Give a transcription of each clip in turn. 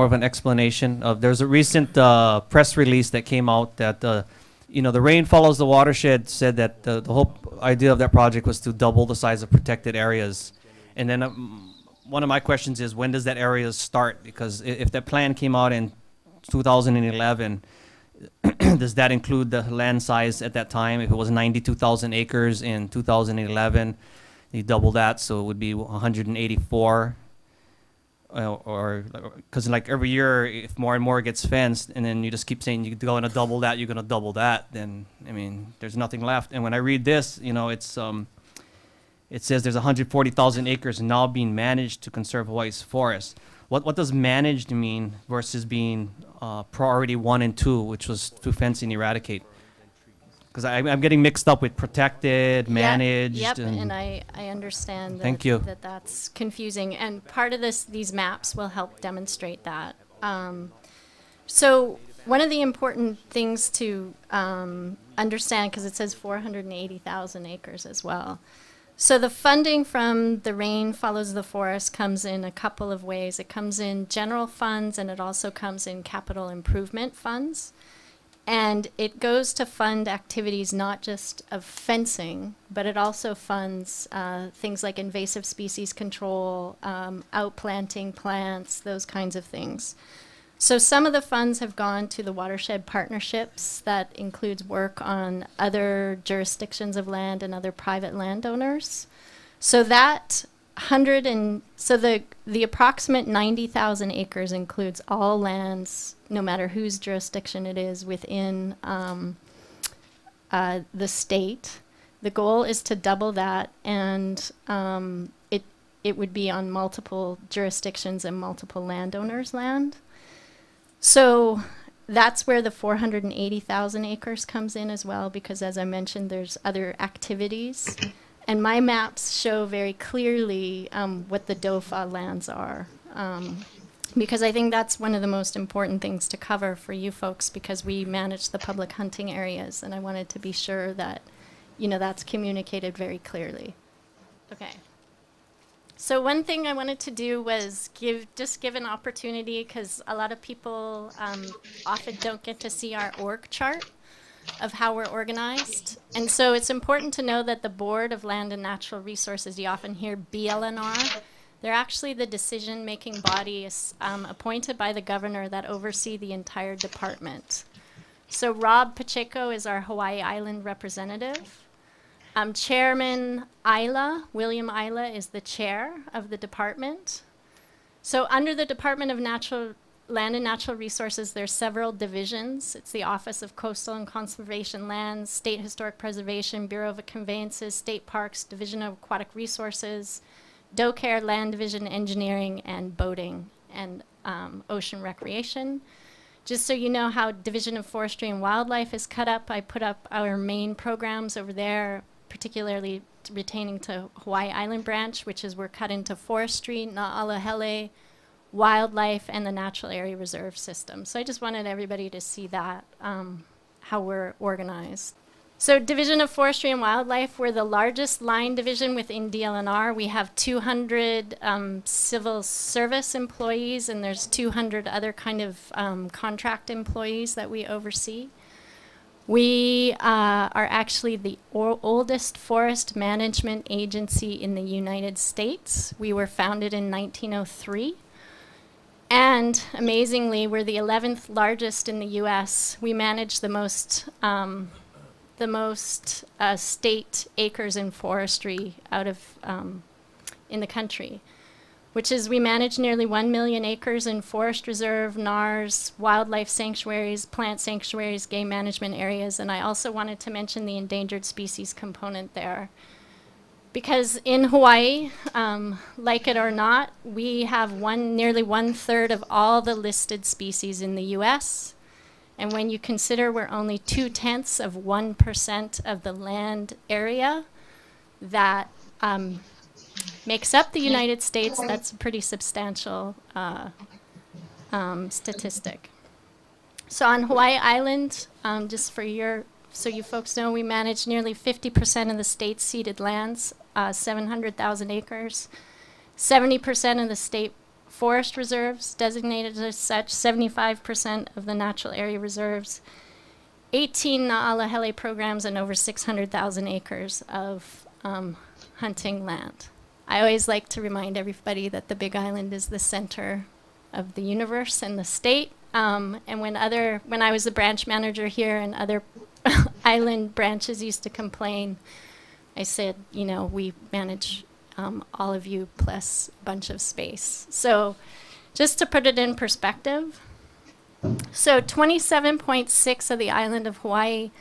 of an explanation. There's a recent press release that came out that the rain follows the watershed. Said that the whole idea of that project was to double the size of protected areas. And then one of my questions is, when does that area start? Because if that plan came out in 2011, does that include the land size at that time? If it was 92,000 acres in 2011, you double that, so it would be 184. Or because like every year, if more and more gets fenced, and then you just keep saying you're going to double that, you're going to double that, then I mean, there's nothing left. And when I read this, it says there's 140,000 acres now being managed to conserve Hawaii's forests. What does managed mean versus being priority 1 and 2, which was to fence and eradicate? Because I'm getting mixed up with protected, managed. Yep, and I understand that's confusing. And part of these maps will help demonstrate that. So one of the important things to understand, because it says 480,000 acres as well. So the funding from the Rain Follows the Forest comes in a couple of ways. It comes in general funds, and it also comes in capital improvement funds. And it goes to fund activities not just of fencing, but it also funds things like invasive species control, outplanting plants, those kinds of things. So some of the funds have gone to the watershed partnerships. That includes work on other jurisdictions of land and other private landowners. So that the approximate 90,000 acres includes all lands, no matter whose jurisdiction it is within the state. The goal is to double that, and it would be on multiple jurisdictions and multiple landowners' land. So that's where the 480,000 acres comes in as well, because as I mentioned, there's other activities. And my maps show very clearly what the DOFAW lands are, because I think that's one of the most important things to cover for you folks, because we manage the public hunting areas, and I wanted to be sure that, that's communicated very clearly. Okay. So one thing I wanted to do was give an opportunity, because a lot of people often don't get to see our org chart of how we're organized. And so it's important to know that the Board of Land and Natural Resources, you often hear BLNR, they're actually the decision-making body appointed by the governor that oversee the entire department. So Rob Pacheco is our Hawaii Island representative. Chairman William Isla, is the chair of the department. So under the Department of Land and Natural Resources, there's several divisions. It's the Office of Coastal and Conservation Lands, State Historic Preservation, Bureau of Conveyances, State Parks, Division of Aquatic Resources, DoCare, Land Division, Engineering, and Boating, and Ocean Recreation. Just so you know how Division of Forestry and Wildlife is cut up, I put up our main programs over there, particularly retaining to Hawaii Island Branch, which is we're cut into forestry, Na'alahele, wildlife, and the Natural Area Reserve System. So I just wanted everybody to see that, how we're organized. So Division of Forestry and Wildlife, we're the largest line division within DLNR. We have 200 civil service employees, and there's 200 other kind of contract employees that we oversee. We are actually the oldest forest management agency in the United States. We were founded in 1903. And amazingly, we're the 11th largest in the US. We manage the most state acres in forestry out of in the country, which is we manage nearly 1 million acres in forest reserve, NARS, wildlife sanctuaries, plant sanctuaries, game management areas, and I also wanted to mention the endangered species component there. Because in Hawaii, like it or not, we have nearly 1/3 of all the listed species in the US. And when you consider we're only 0.2% of 1% of the land area that makes up the United States, that's a pretty substantial statistic. So on Hawaii Island, just so you folks know, we manage nearly 50% of the state's ceded lands, 700,000 acres. 70% of the state forest reserves designated as such, 75% of the natural area reserves, 18 Na'alahele programs, and over 600,000 acres of hunting land. I always like to remind everybody that the Big Island is the center of the universe and the state. And when I was the branch manager here and other island branches used to complain, I said, you know, we manage all of you plus a bunch of space. So just to put it in perspective, so 27.6 of the island of Hawaii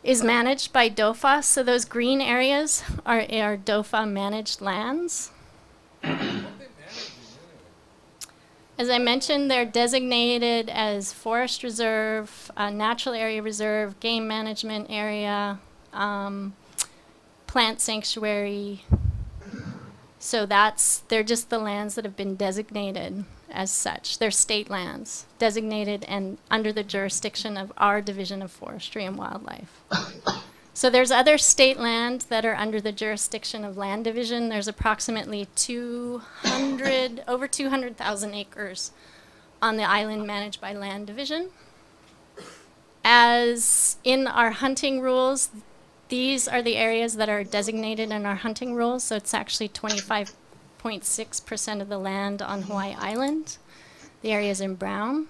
is managed by DOFAW. So those green areas are DOFAW managed lands. As I mentioned, they're designated as forest reserve, natural area reserve, game management area, plant sanctuary. So they're just the lands that have been designated as such. They're state lands, designated and under the jurisdiction of our Division of Forestry and Wildlife. So there's other state land that are under the jurisdiction of Land Division. There's approximately over 200,000 acres on the island managed by Land Division. As in our hunting rules, these are the areas that are designated in our hunting rules. So it's actually 25.6% of the land on Hawaii Island. The area is in brown.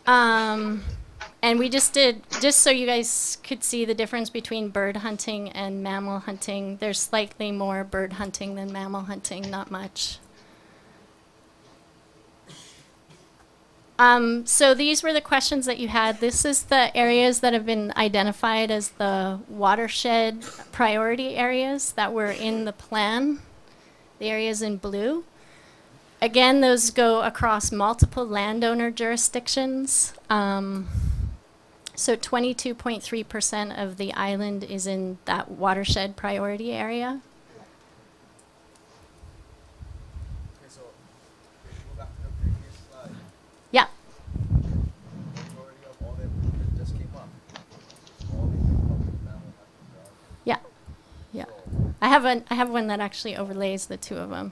And we just so you guys could see the difference between bird hunting and mammal hunting. There's slightly more bird hunting than mammal hunting, not much. So these were the questions that you had. This is the areas that have been identified as the watershed priority areas that were in the plan, the areas in blue. Again, those go across multiple landowner jurisdictions. So 22.3% of the island is in that watershed priority area. Okay, so if you go back to the previous slide, Yeah. the majority of all that just came up. All the public mammal hunting ground. Yeah. Yeah. So, I have one that actually overlays the two of them.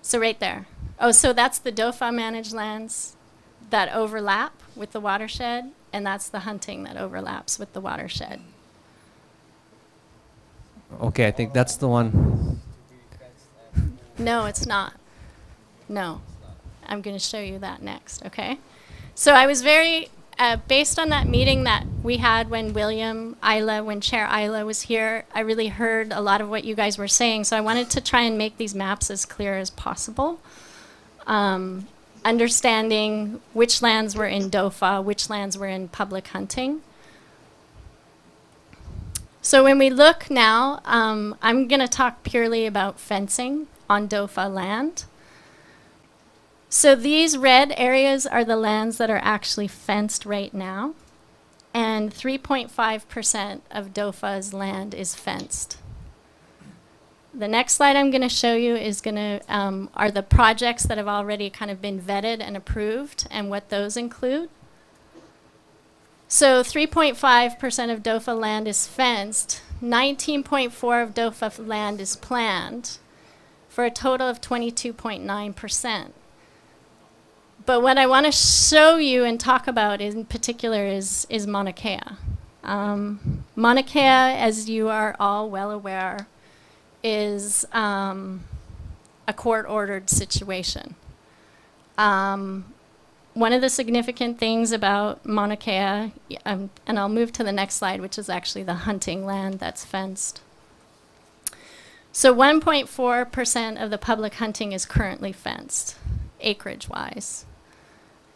So right there. Oh, so that's the DOFAW managed lands that overlap with the watershed, and that's the hunting that overlaps with the watershed. Okay, I think that's the one. to be fenced and No, it's not. No. I'm going to show you that next, okay? So I was very, based on that meeting that we had when when Chair Isla was here, I really heard a lot of what you guys were saying, so I wanted to try and make these maps as clear as possible. Understanding which lands were in DOFAW, which lands were in public hunting. So when we look now, I'm going to talk purely about fencing on DOFAW land. So these red areas are the lands that are actually fenced right now, and 3.5% of DOFAW's land is fenced. The next slide I'm going to show you is are the projects that have already kind of been vetted and approved and what those include. So 3.5% of DOFAW land is fenced, 19.4% of DOFAW land is planned, for a total of 22.9%. But what I want to show you and talk about in particular is Mauna Kea. Mauna Kea, as you are all well aware, is a court-ordered situation. One of the significant things about Mauna Kea, and I'll move to the next slide, which is actually the hunting land that's fenced. So 1.4% of the public hunting is currently fenced, acreage-wise.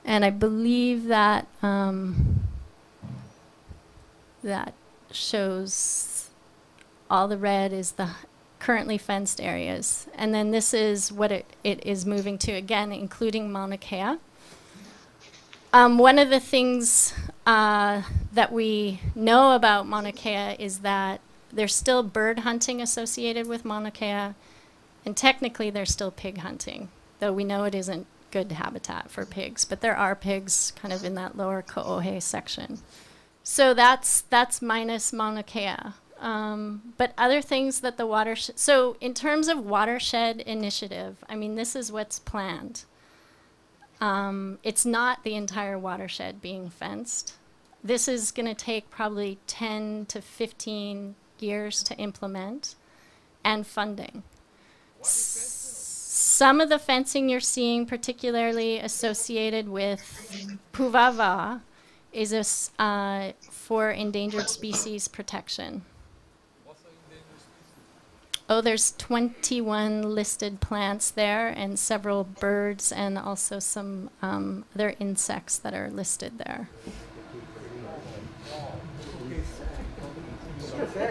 And I believe that that shows all the red is the currently fenced areas. And then this is what it is moving to, again, including Mauna Kea. One of the things that we know about Mauna Kea is that there's still bird hunting associated with Mauna Kea, and technically there's still pig hunting, though we know it isn't good habitat for pigs, but there are pigs kind of in that lower Ko'ohe section. So that's minus Mauna Kea. But other things that the watershed, so in terms of watershed initiative, I mean, this is what's planned. It's not the entire watershed being fenced. This is going to take probably 10 to 15 years to implement, and funding. Some of the fencing you're seeing, particularly associated with Puvava, is for endangered species protection. Oh, there's 21 listed plants there and several birds and also some other insects that are listed there.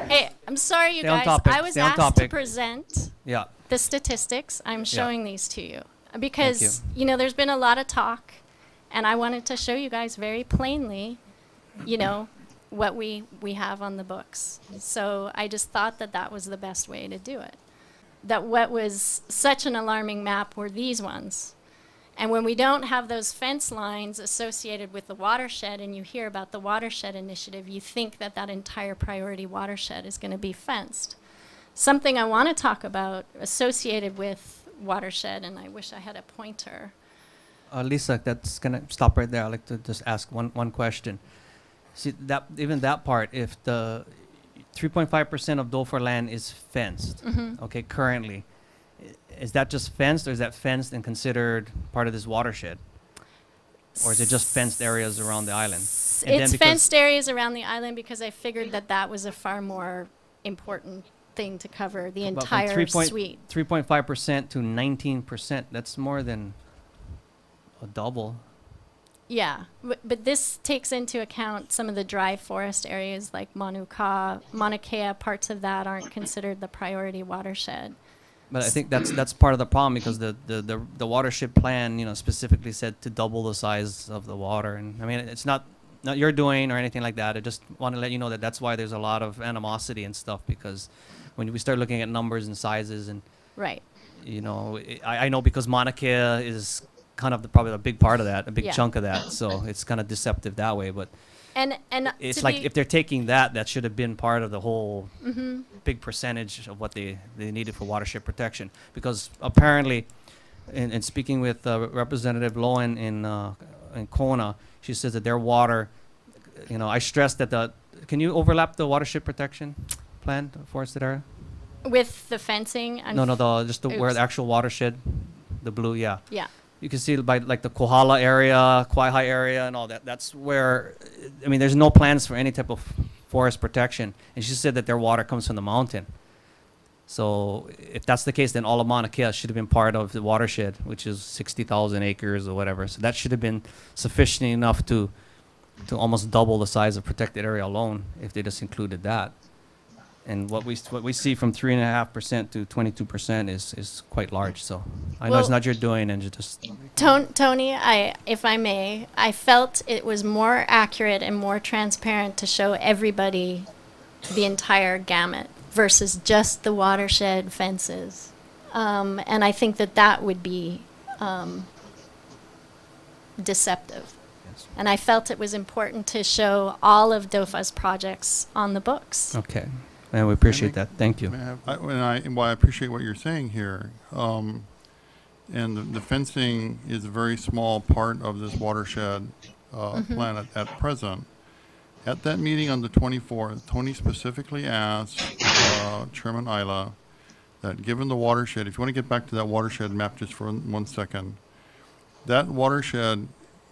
Hey, I'm sorry, you Stay on guys. topic, I was stay on asked to topic. present Yeah. the statistics. I'm showing these to you because, Thank you know, there's been a lot of talk, and I wanted to show you guys very plainly, you know, what we have on the books. So I just thought that that was the best way to do it. That what was such an alarming map were these ones. And when we don't have those fence lines associated with the watershed, and you hear about the watershed initiative, you think that that entire priority watershed is going to be fenced. Something I want to talk about associated with watershed, and I wish I had a pointer. Lisa, that's gonna stop right there. I'd like to just ask one question. See that even that part, if the 3.5% of DOFAW land is fenced, okay, currently, is that just fenced, or is that fenced and considered part of this watershed, or is it just fenced areas around the island? And It's fenced areas around the island because I figured that that was a far more important thing to cover the entire suite. 3.5% to 19%. That's more than a double. Yeah, but this takes into account some of the dry forest areas like Mauna Kea. Parts of that aren't considered the priority watershed. But I think that's part of the problem, because the watershed plan, you know, specifically said to double the size of the water. And I mean, it's not your doing or anything like that. I just want to let you know that that's why there's a lot of animosity and stuff, because when we start looking at numbers and sizes, and Right. you know, I know because Mauna Kea is kind of probably a big part of that, a big chunk of that. So it's kind of deceptive that way. But And it's like if they're taking that should have been part of the whole big percentage of what they needed for watershed protection. Because apparently, in speaking with Representative Lowen in Kona, she says that their water, you know, I stressed that can you overlap the watershed protection plan, forested area? with the fencing. No, just where Oops. the actual watershed, the blue, yeah. Yeah. You can see by like the Kohala area, Kawaihae area, and all that. That's where, I mean, there's no plans for any type of forest protection. And she said that their water comes from the mountain. So if that's the case, then all of Mauna Kea should have been part of the watershed, which is 60,000 acres or whatever. So that should have been sufficient enough to almost double the size of protected area alone if they just included that. And what we see from 3.5% to 22% is quite large. So I know it's not your doing, and you just Tony, if I may, I felt it was more accurate and more transparent to show everybody the entire gamut versus just the watershed fences. And I think that would be deceptive. Yes. And I felt it was important to show all of DOFAW's projects on the books. Okay. And we appreciate that. Thank you. I appreciate what you're saying here. And the fencing is a very small part of this watershed plan at present. At that meeting on the 24th, Tony specifically asked Chairman Isla that given the watershed, if you want to get back to that watershed map just for 1 second, that watershed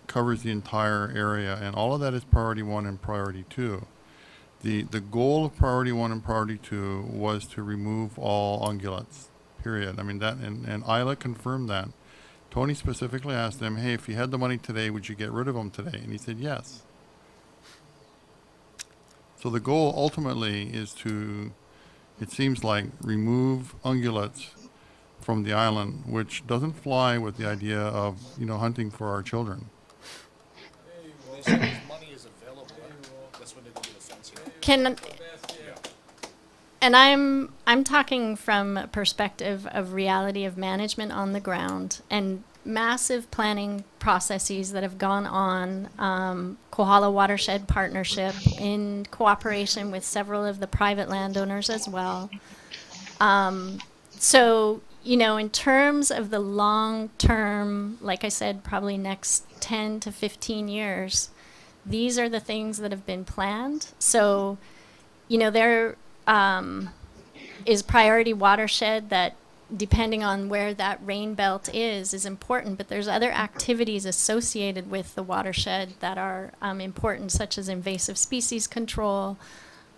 covers the entire area, and all of that is priority 1 and priority 2. The goal of priority 1 and priority 2 was to remove all ungulates, period. I mean, that, and Isla confirmed that. Tony specifically asked him, hey, if you had the money today, would you get rid of them today? And he said yes. So the goal ultimately is to, it seems like, remove ungulates from the island, which doesn't fly with the idea of, you know, hunting for our children. They said if money is available, that's when they do the fencing. And I'm talking from a perspective of reality of management on the ground and massive planning processes that have gone on. Kohala Watershed Partnership in cooperation with several of the private landowners as well. So, you know, in terms of the long term, like I said, probably next 10 to 15 years, these are the things that have been planned. So, you know, there is priority watershed that, depending on where that rain belt is important, but there's other activities associated with the watershed that are important, such as invasive species control.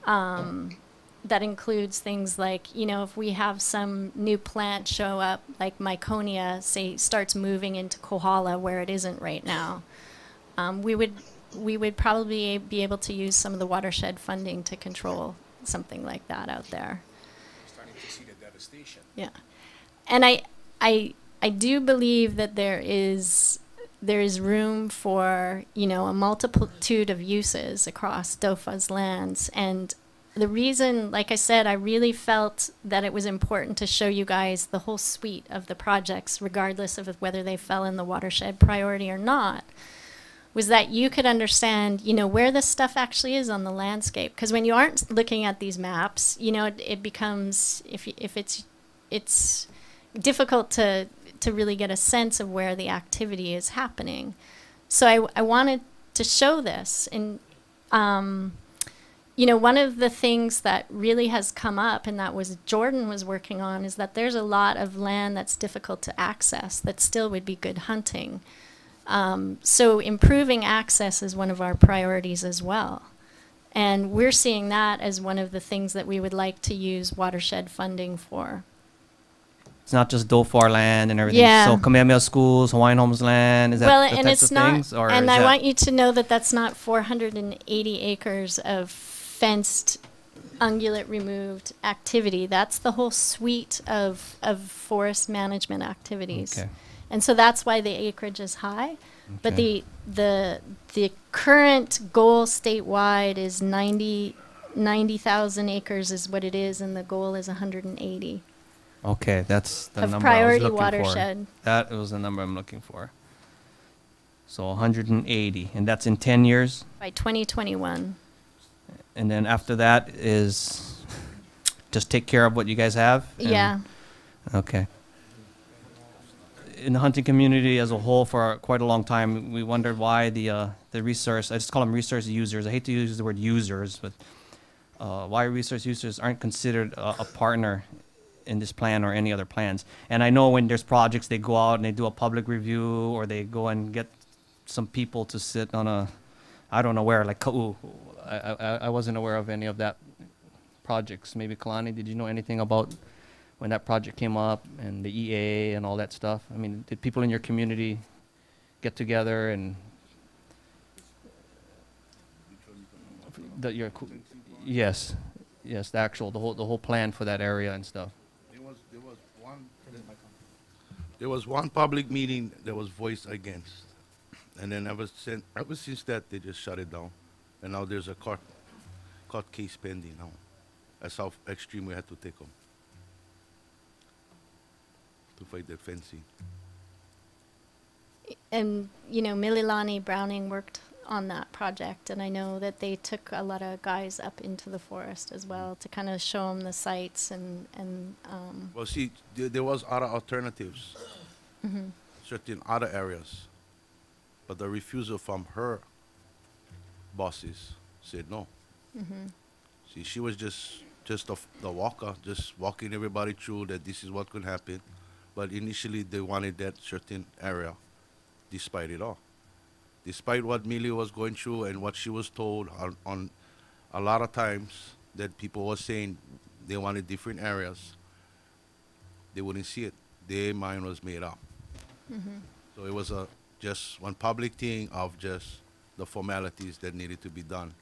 That includes things like, you know, if we have some new plant show up, like Myconia, say, starts moving into Kohala where it isn't right now, we would probably be able to use some of the watershed funding to control something like that out there. Starting to see the devastation. Yeah. And I do believe that there is room for, you know, a multitude of uses across DOFAW's lands. And the reason, like I said, I really felt that it was important to show you guys the whole suite of the projects, regardless of whether they fell in the watershed priority or not, was that you could understand, you know, where this stuff actually is on the landscape. Because when you aren't looking at these maps, you know, it becomes, if it's difficult to really get a sense of where the activity is happening. So I wanted to show this. And, you know, one of the things that really has come up, and that was Jordan was working on, is that there's a lot of land that's difficult to access that still would be good hunting. So improving access is one of our priorities as well. And we're seeing that as one of the things that we would like to use watershed funding for. It's not just DOFAW land and everything. Yeah. So Kamehameha Schools, Hawaiian Homes land, is that Well, the and types it's of not, things? Or and is I that want you to know that that's not 480 acres of fenced, ungulate removed activity. That's the whole suite of forest management activities. Okay. And so that's why the acreage is high. But Okay. the current goal statewide is 90,000 acres is what it is, and the goal is 180. Okay, that's the Of number I was priority looking watershed. for. That was the number I'm looking for. So 180, and that's in 10 years? By 2021. And then after that is just take care of what you guys have? And- Yeah. Okay. In the hunting community as a whole for quite a long time, we wondered why the resource, I just call them resource users. I hate to use the word users, but why resource users aren't considered a partner in this plan or any other plans. And I know when there's projects, they go out and they do a public review, or they go and get some people to sit on a, I don't know where, like Ka'u. I wasn't aware of any of that projects. Maybe Kalani, did you know anything about when that project came up and the EA and all that stuff? I mean, did people in your community get together and yes, the actual the whole plan for that area and stuff? There was one public meeting that was voiced against, and then ever since that they just shut it down, and now there's a court case pending now. That's how extreme we had to take them to fight that fencing. And, you know, Mililani Browning worked on that project, and I know that they took a lot of guys up into the forest as well to kind of show them the sites and Well, see, there was other alternatives, certain other areas, but the refusal from her bosses said no. See, she was just the walker, just walking everybody through that this is what could happen. But initially, they wanted that certain area, despite it all. Despite what Millie was going through and what she was told on a lot of times that people were saying they wanted different areas, they wouldn't see it. Their mind was made up. So it was just one public thing of just the formalities that needed to be done.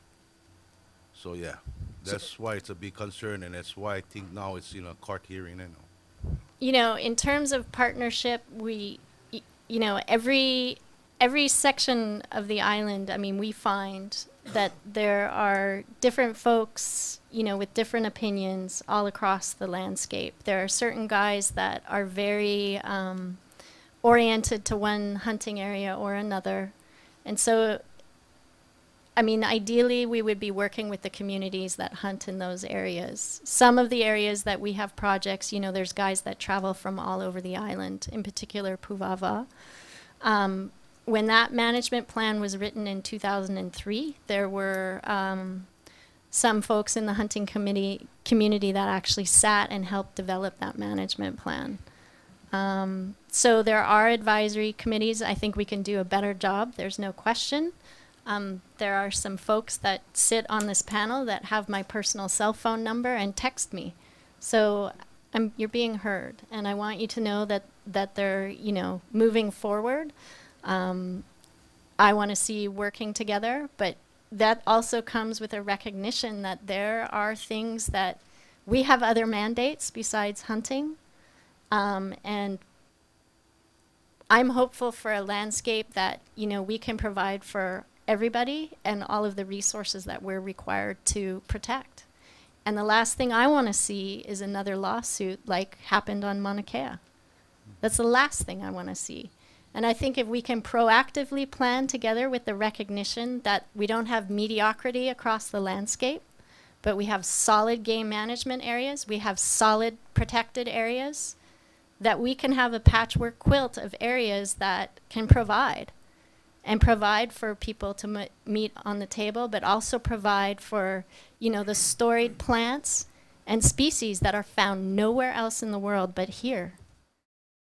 So yeah, that's why it's a big concern, and that's why I think now it's in a court hearing. you know, in terms of partnership, you know, every section of the island, I mean, we find that there are different folks, you know, with different opinions all across the landscape. There are certain guys that are very oriented to one hunting area or another. And so, I mean, ideally, we would be working with the communities that hunt in those areas. Some of the areas that we have projects, you know, there's guys that travel from all over the island, in particular Puvawa. When that management plan was written in 2003, there were some folks in the hunting community that actually sat and helped develop that management plan. So there are advisory committees. I think we can do a better job. There's no question. There are some folks that sit on this panel that have my personal cell phone number and text me. So you're being heard, and I want you to know that they're, you know, moving forward. I want to see working together, but that also comes with a recognition that there are things that we have other mandates besides hunting. And I'm hopeful for a landscape that, you know, we can provide for everybody and all of the resources that we're required to protect. And the last thing I want to see is another lawsuit like happened on Mauna Kea. That's the last thing I want to see. And I think if we can proactively plan together with the recognition that we don't have mediocrity across the landscape, but we have solid game management areas, we have solid protected areas, that we can have a patchwork quilt of areas that can provide for people to meet on the table, but also provide for, you know, the storied plants and species that are found nowhere else in the world but here.